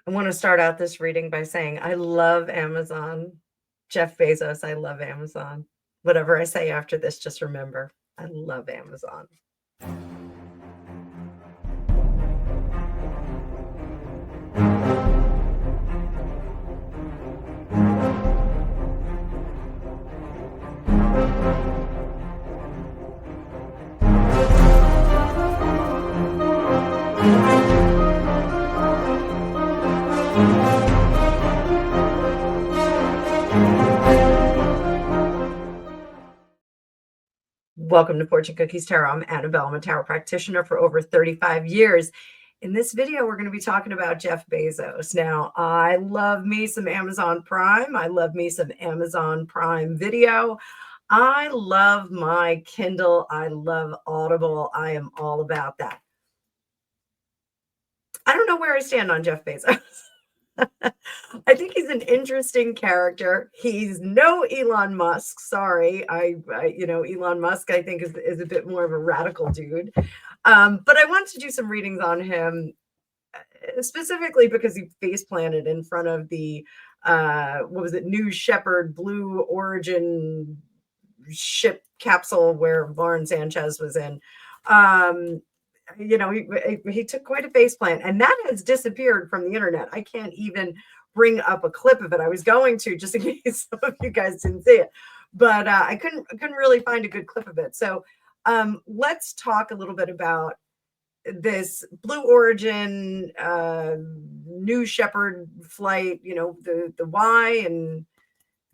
I want to start out this reading by saying I love Amazon. Jeff Bezos, I love Amazon. Whatever I say after this, just remember, I love Amazon. Welcome to Fortune Cookies Tarot. I'm Annabelle. I'm a tarot practitioner for over 35 years. In this video, we're going to be talking about Jeff Bezos. Now, I love me some Amazon Prime. I love me some Amazon Prime Video. I love my Kindle. I love Audible. I am all about that. I don't know where I stand on Jeff Bezos. I think he's an interesting character. He's no Elon Musk. Sorry, Elon Musk I think is a bit more of a radical dude. But I want to do some readings on him, specifically because he face planted in front of the what was it, New Shepard Blue Origin ship capsule where Lauren Sanchez was in. He took quite a face plant, and that has disappeared from the internet. I can't even bring up a clip of it. I was going to, just in case some of you guys didn't see it, but I couldn't really find a good clip of it. So let's talk a little bit about this Blue Origin New Shepard flight, the why and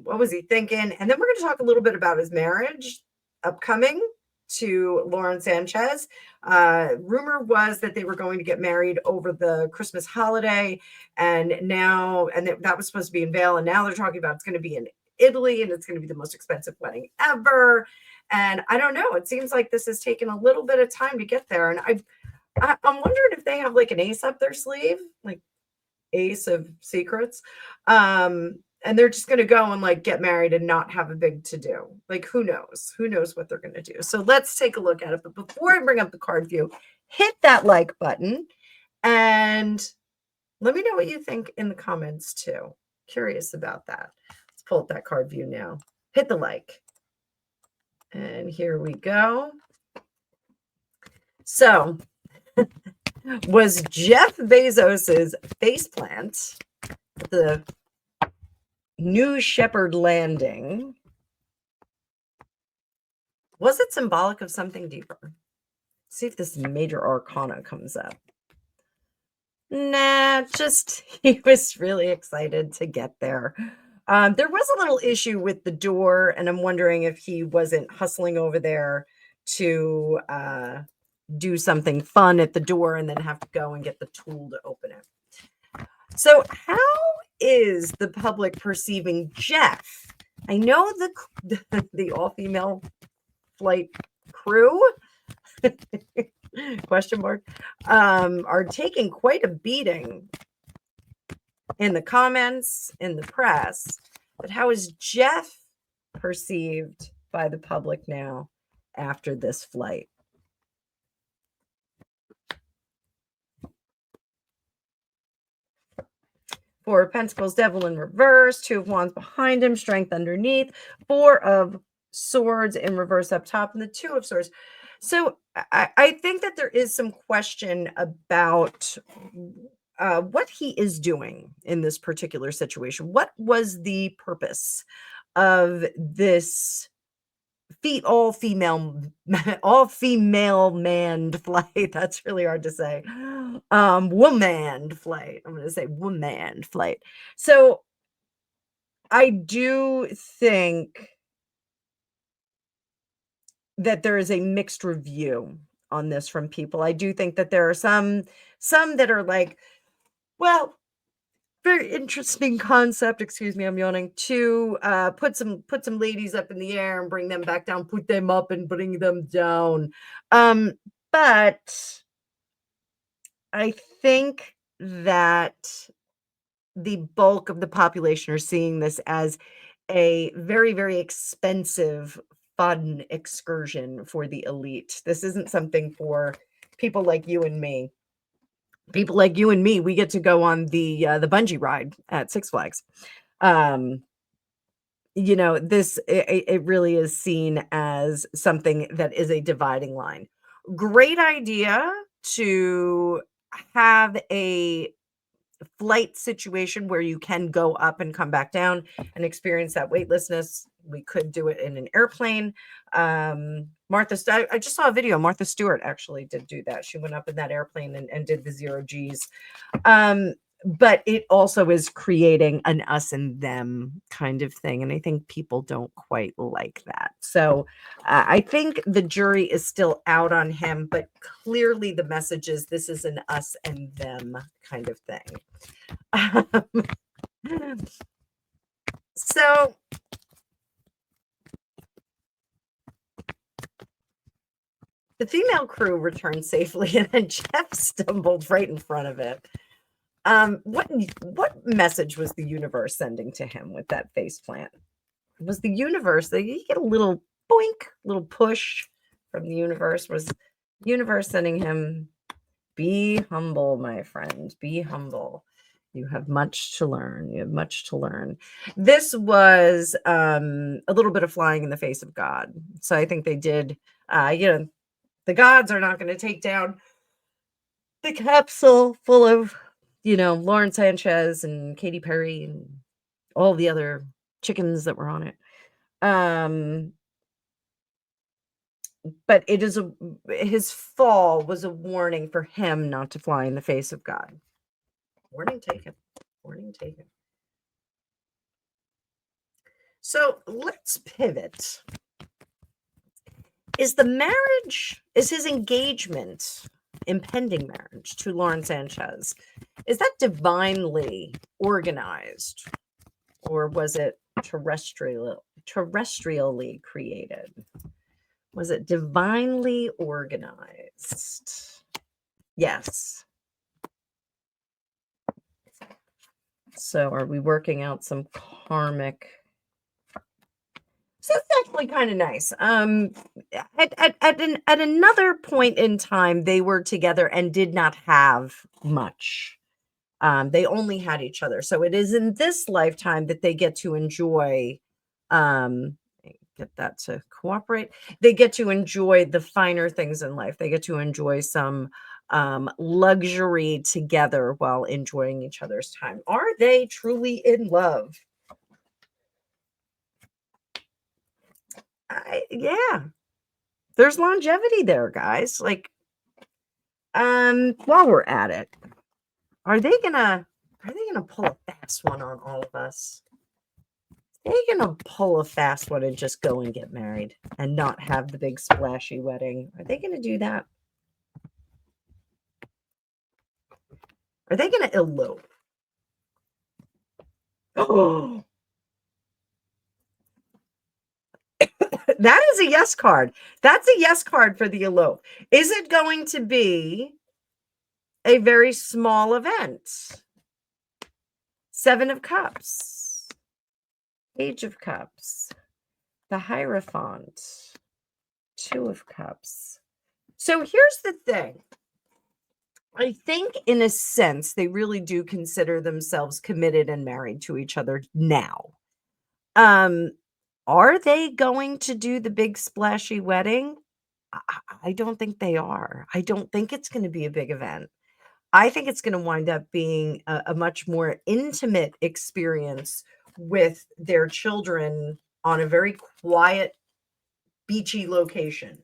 what was he thinking? And then we're going to talk a little bit about his marriage upcoming to Lauren Sanchez. Rumor was that they were going to get married over the Christmas holiday, and that was supposed to be in Vail, and now they're talking about it's going to be in Italy, and it's going to be the most expensive wedding ever. And I don't know. It seems like this has taken a little bit of time to get there, and I'm wondering if they have like an ace up their sleeve, like ace of secrets. And they're just going to go and like get married and not have a big to do. Like, who knows what they're going to do. So let's take a look at it. But before I bring up the card view, hit that like button and let me know what you think in the comments too. Curious about that. Let's pull up that card view now. Hit the like. And here we go. So was Jeff Bezos's faceplant the New Shepard landing, was it symbolic of something deeper? Let's see if this major arcana comes up. Nah, just he was really excited to get there. There was a little issue with the door, and I'm wondering if he wasn't hustling over there to do something fun at the door and then have to go and get the tool to open it. So how is the public perceiving Jeff? I know the all-female flight crew question mark are taking quite a beating in the comments, in the press. But how is Jeff perceived by the public now after this flight? Four of Pentacles, Devil in reverse, Two of Wands behind him, Strength underneath, Four of Swords in reverse up top, and the Two of Swords. So I think that there is some question about what he is doing in this particular situation. What was the purpose of this all female manned flight? That's really hard to say. Woman flight. I'm going to say woman flight. So I do think that there is a mixed review on this from people. I do think that there are some that are like, well, very interesting concept. Excuse me, I'm yawning. To put some ladies up in the air and bring them back down, put them up and bring them down. But I think that the bulk of the population are seeing this as a very, very expensive, fun excursion for the elite. This isn't something for people like you and me. People like you and me, we get to go on the bungee ride at Six Flags. Um, it really is seen as something that is a dividing line. Great idea to have a flight situation where you can go up and come back down and experience that weightlessness. We could do it in an airplane. I just saw a video. Martha Stewart actually did do that. She went up in that airplane and did the zero G's. But it also is creating an us and them kind of thing. And I think people don't quite like that. So I think the jury is still out on him, but clearly the message is this is an us and them kind of thing. So the female crew returned safely, and then Jeff stumbled right in front of it. What message was the universe sending to him with that face plant? Was the universe that you get a little boink, little push from the universe? Was the universe sending him, be humble, my friend, be humble. You have much to learn. You have much to learn. This was a little bit of flying in the face of God. So I think they did, the gods are not going to take down the capsule full of, Lauren Sanchez and Katy Perry and all the other chickens that were on it. But his fall was a warning for him not to fly in the face of God. Warning taken. Warning taken. So let's pivot. Is his engagement, impending marriage to Lauren Sanchez, is that divinely organized, or was it terrestrially created? Was it divinely organized? Yes. So are we working out some karmic? So that's actually kind of nice. At another point in time, they were together and did not have much. They only had each other. So it is in this lifetime that they get to enjoy, get that to cooperate. They get to enjoy the finer things in life. They get to enjoy some luxury together while enjoying each other's time. Are they truly in love? Yeah, there's longevity there, guys. Like, while we're at it, are they gonna pull a fast one on all of us? They're gonna pull a fast one and just go and get married and not have the big splashy wedding. Are they gonna do that? Are they gonna elope? Oh, that is a yes card. That's a yes card for the elope. Is it going to be a very small event? 7 of Cups, Page of Cups, the Hierophant, 2 of Cups. So here's the thing. I think in a sense, they really do consider themselves committed and married to each other now. Are they going to do the big splashy wedding? I don't think they are. I don't think it's going to be a big event. I think it's going to wind up being a much more intimate experience with their children on a very quiet, beachy location.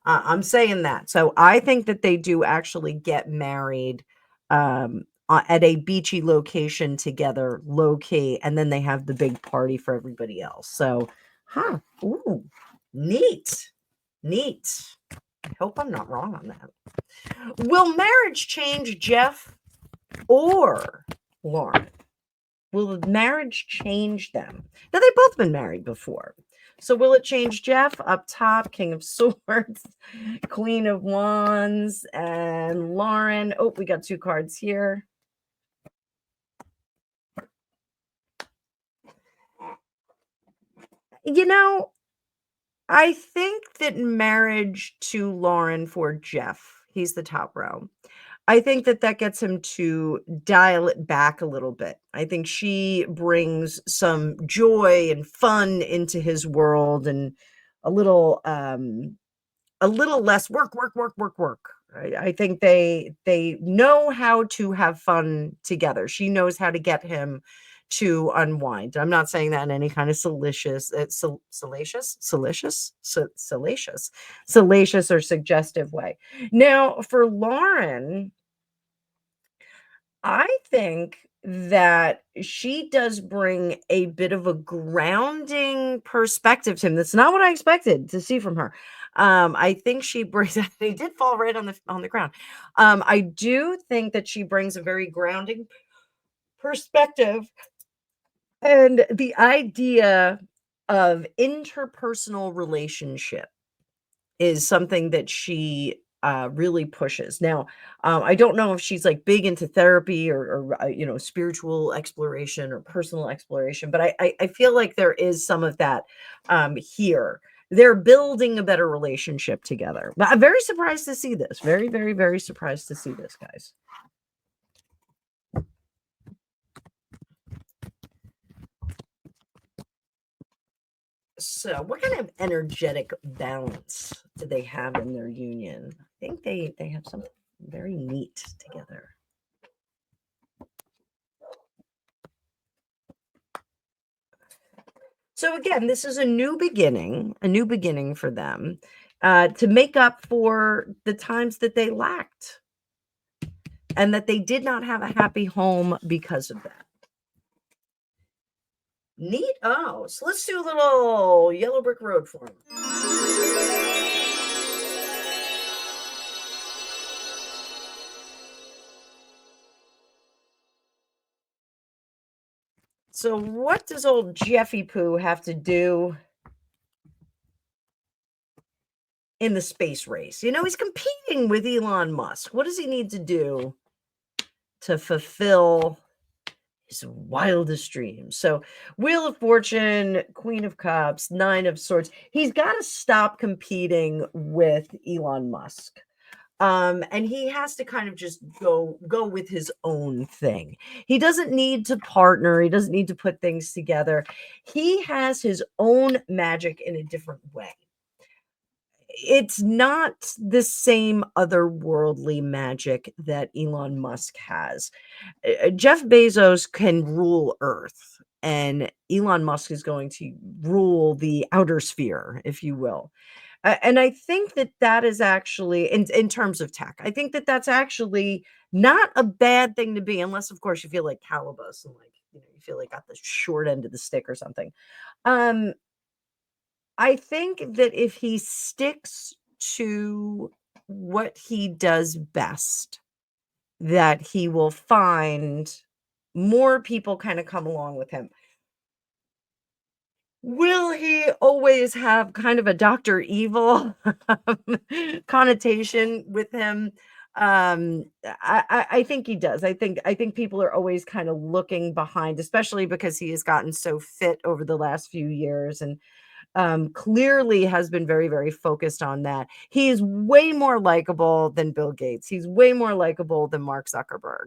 I'm saying that. So I think that they do actually get married at a beachy location together, low key, and then they have the big party for everybody else. So, ooh, neat. I hope I'm not wrong on that. Will marriage change Jeff or Lauren? Will marriage change them? Now, they've both been married before. So will it change Jeff? Up top, King of Swords, Queen of Wands, and Lauren. Oh, we got 2 cards here. I think that marriage to Lauren for Jeff, he's the top row. I think that that gets him to dial it back a little bit. I think she brings some joy and fun into his world, and a little, a little less work, work, work, work, work. I think they know how to have fun together. She knows how to get him to unwind. I'm not saying that in any kind of salacious or suggestive way. Now, for Lauren, I think that she does bring a bit of a grounding perspective to him. That's not what I expected to see from her. I think she brings he did fall right on the ground. I do think that she brings a very grounding perspective, and the idea of interpersonal relationship is something that she really pushes. Now, I don't know if she's like big into therapy or spiritual exploration or personal exploration, but I feel like there is some of that here. They're building a better relationship together. But I'm very surprised to see this. Very, very, very surprised to see this, guys. So, what kind of energetic balance do they have in their union? I think they have something very neat together. So again, this is a new beginning for them, to make up for the times that they lacked and that they did not have a happy home because of that. Neat. Oh, so let's do a little yellow brick road for them. So what does old Jeffy Poo have to do in the space race? You know, he's competing with Elon Musk. What does he need to do to fulfill his wildest dreams? So, Wheel of Fortune, Queen of Cups, Nine of Swords. He's got to stop competing with Elon Musk. And he has to kind of just go with his own thing. He doesn't need to partner. He doesn't need to put things together. He has his own magic in a different way. It's not the same otherworldly magic that Elon Musk has. Jeff Bezos can rule Earth, and Elon Musk is going to rule the outer sphere, if you will. And I think that that is actually, in terms of tech, I think that that's actually not a bad thing to be, unless, of course, you feel like Calibus and like you feel like got the short end of the stick or something. Um, I think that if he sticks to what he does best, that he will find more people kind of come along with him. Will he always have kind of a Doctor Evil connotation with him? I think he does. I think people are always kind of looking behind, especially because he has gotten so fit over the last few years, and clearly has been very, very focused on that. He is way more likable than Bill Gates. He's way more likable than Mark Zuckerberg.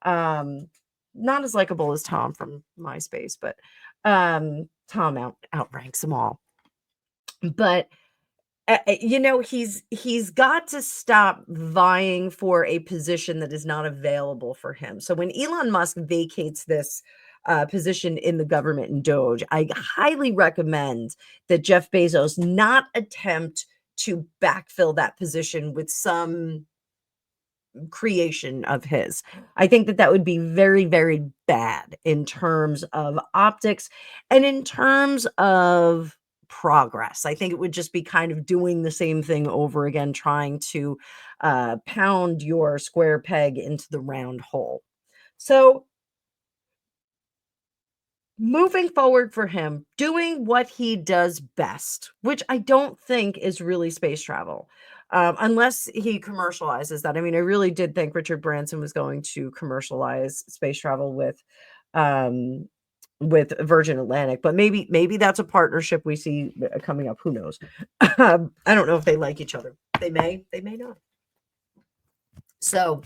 Um, Not as likable as Tom from MySpace, but Tom outranks them all. But he's got to stop vying for a position that is not available for him. So when Elon Musk vacates this position in the government in Doge, I highly recommend that Jeff Bezos not attempt to backfill that position with some creation of his. I think that that would be very, very bad in terms of optics and in terms of progress. I think it would just be kind of doing the same thing over again, trying to pound your square peg into the round hole. So, moving forward for him, doing what he does best, which I don't think is really space travel, unless he commercializes that. I mean, I really did think Richard Branson was going to commercialize space travel with Virgin Atlantic, but maybe that's a partnership we see coming up. Who knows? I don't know if they like each other. They may not. So,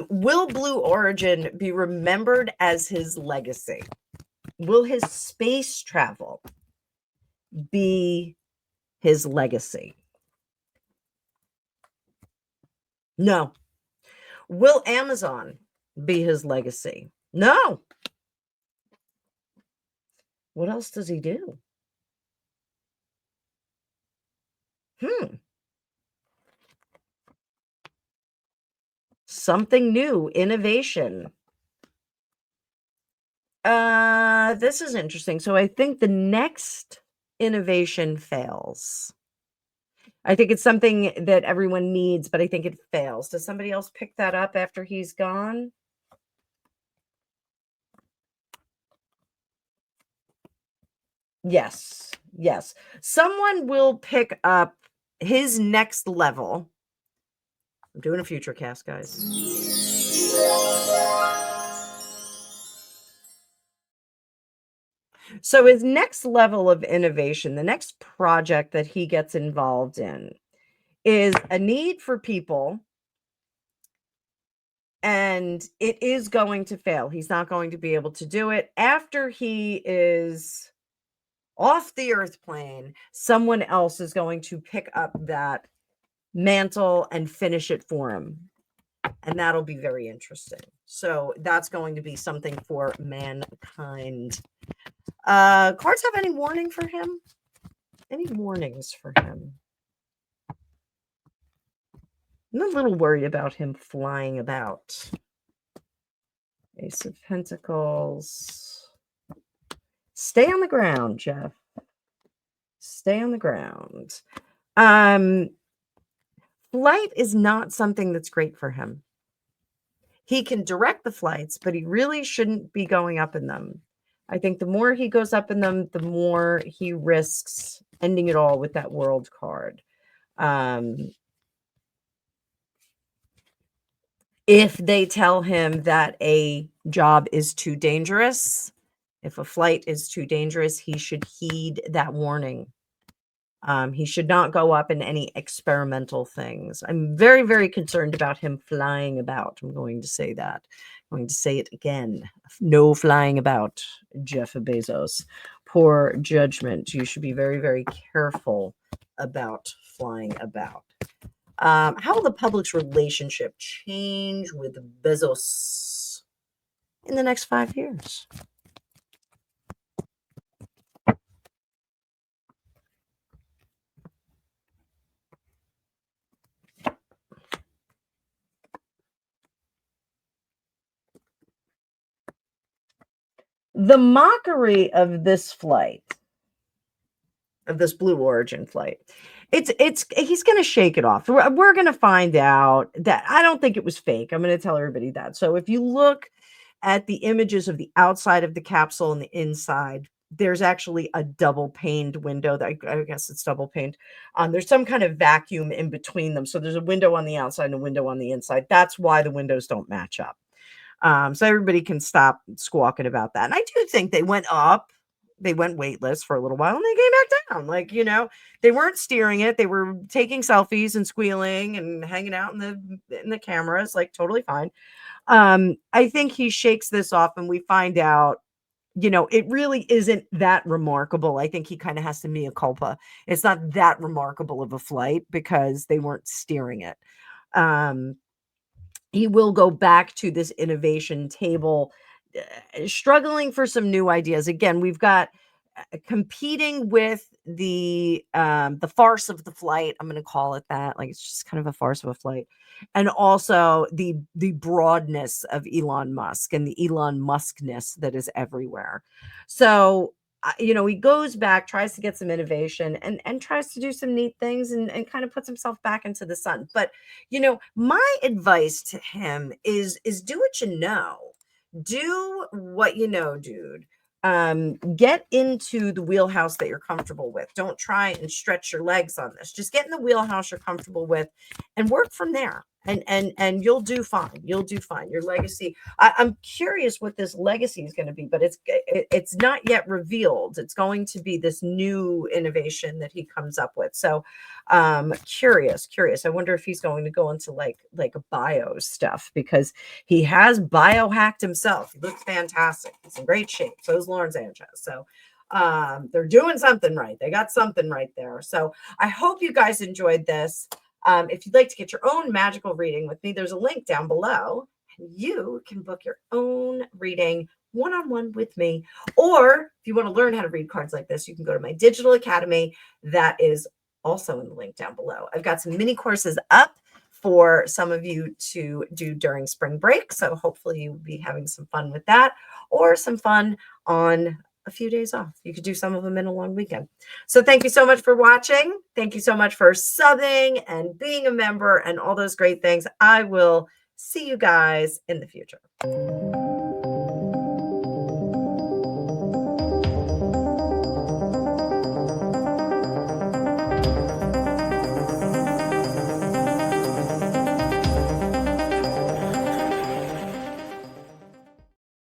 will Blue Origin be remembered as his legacy? Will his space travel be his legacy? No. Will Amazon be his legacy? No. What else does he do? Something new, innovation. This is interesting. So I think the next innovation fails. I think it's something that everyone needs, but I think it fails. Does somebody else pick that up after he's gone? Yes. Yes. Someone will pick up his next level. I'm doing a future cast, guys. So his next level of innovation, the next project that he gets involved in is a need for people, and it is going to fail. He's not going to be able to do it. After he is off the earth plane, someone else is going to pick up that mantle and finish it for him. And that'll be very interesting. So that's going to be something for mankind. Cards have any warning for him? Any warnings for him? I'm a little worried about him flying about. Ace of Pentacles. Stay on the ground, Jeff. Stay on the ground. Flight is not something that's great for him. He can direct the flights, but he really shouldn't be going up in them. I think the more he goes up in them, the more he risks ending it all with that world card. If they tell him that a job is too dangerous, if a flight is too dangerous, he should heed that warning. He should not go up in any experimental things. I'm very, very concerned about him flying about. I'm going to say that. I'm going to say it again. No flying about, Jeff Bezos. Poor judgment. You should be very, very careful about flying about. How will the public's relationship change with Bezos in the next 5 years? The mockery of this flight, of this Blue Origin flight, he's going to shake it off. We're going to find out that I don't think it was fake. I'm going to tell everybody that. So if you look at the images of the outside of the capsule and the inside, there's actually a double paned window. That I guess it's double paned. There's some kind of vacuum in between them. So there's a window on the outside and a window on the inside. That's why the windows don't match up. So everybody can stop squawking about that. And I do think they went up, they went weightless for a little while and they came back down. Like, they weren't steering it. They were taking selfies and squealing and hanging out in the cameras, like totally fine. I think he shakes this off and we find out, it really isn't that remarkable. I think he kind of has to mea culpa. It's not that remarkable of a flight because they weren't steering it. He will go back to this innovation table, struggling for some new ideas. Again, we've got competing with the farce of the flight. I'm going to call it that. Like, it's just kind of a farce of a flight. And also the broadness of Elon Musk and the Elon Muskness that is everywhere. So, he goes back, tries to get some innovation and tries to do some neat things and kind of puts himself back into the sun. But, my advice to him is do what you know. Do what you know, dude. Get into the wheelhouse that you're comfortable with. Don't try and stretch your legs on this. Just get in the wheelhouse you're comfortable with and work from there. and you'll do fine. You'll do fine. Your legacy. I'm curious what this legacy is going to be, but it's not yet revealed. It's going to be this new innovation that he comes up with. So curious. I wonder if he's going to go into like bio stuff, because he has biohacked himself. He looks fantastic. He's in great shape. So is Lauren Sanchez. So they're doing something right. They got something right there. So I hope you guys enjoyed this. If you'd like to get your own magical reading with me, there's a link down below, and you can book your own reading one-on-one with me. Or if you want to learn how to read cards like this, you can go to my digital academy. That is also in the link down below. I've got some mini courses up for some of you to do during spring break. So hopefully you'll be having some fun with that, or some fun on a few days off. You could do some of them in a long weekend. So thank you so much for watching. Thank you so much for subbing and being a member and all those great things. I will see you guys in the future.